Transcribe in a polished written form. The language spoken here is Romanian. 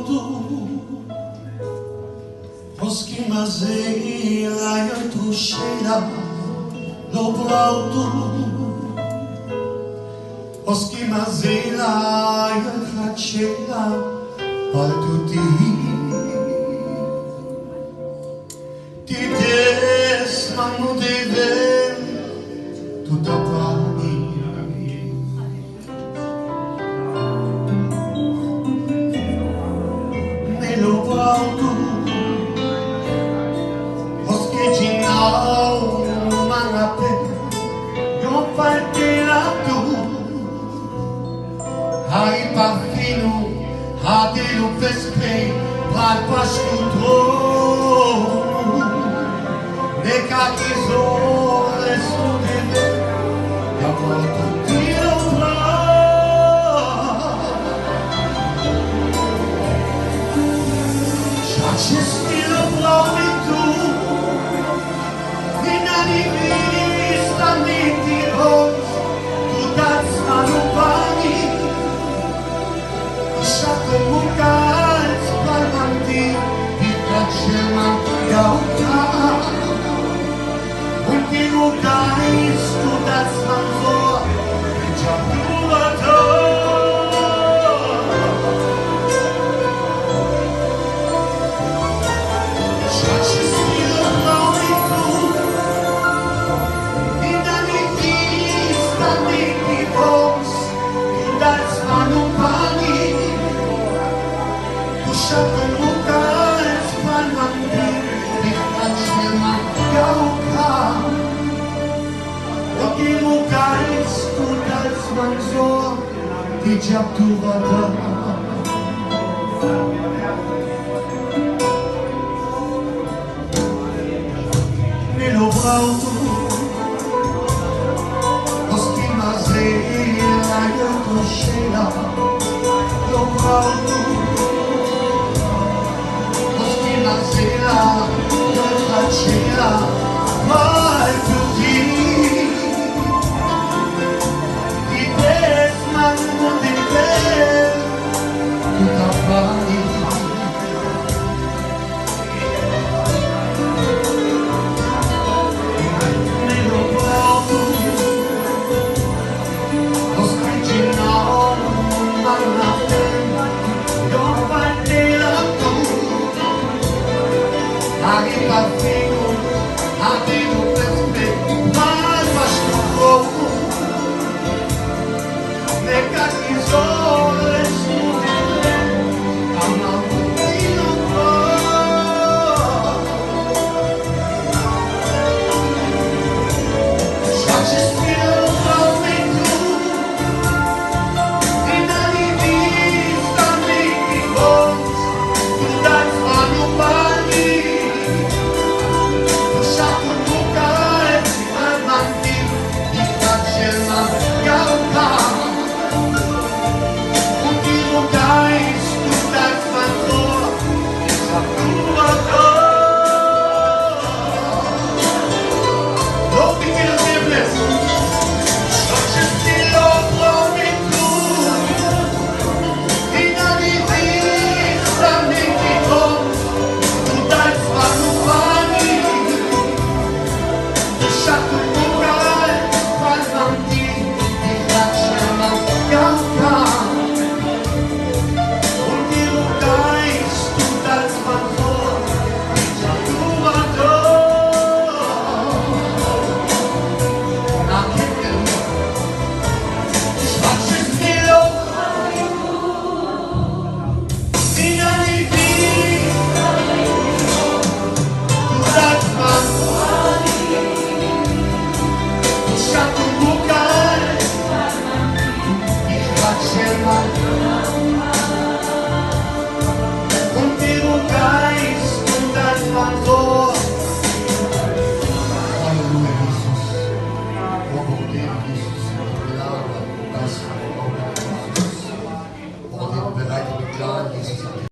tu Oskimazela e trucheira no plauto Oskimazela e facela per tutti ti desmano deve tutta pani nello plauto Oskiginau mangape yo partira tu hai parfino hade lo vespe par pascuto de catizore studente ya porto tiro pra já ci stilo plavi tu vista niti rose tu das manupani Sciacco mucals parlanti di piacema gauta Ultimo guys tu das manzor già provato Già ci stilo provi tu Sciacco mucals parlanti di piacema gauta Ultimo guys tu das manzor di già provato Nello plauto Oskimazela e trucheira no plauto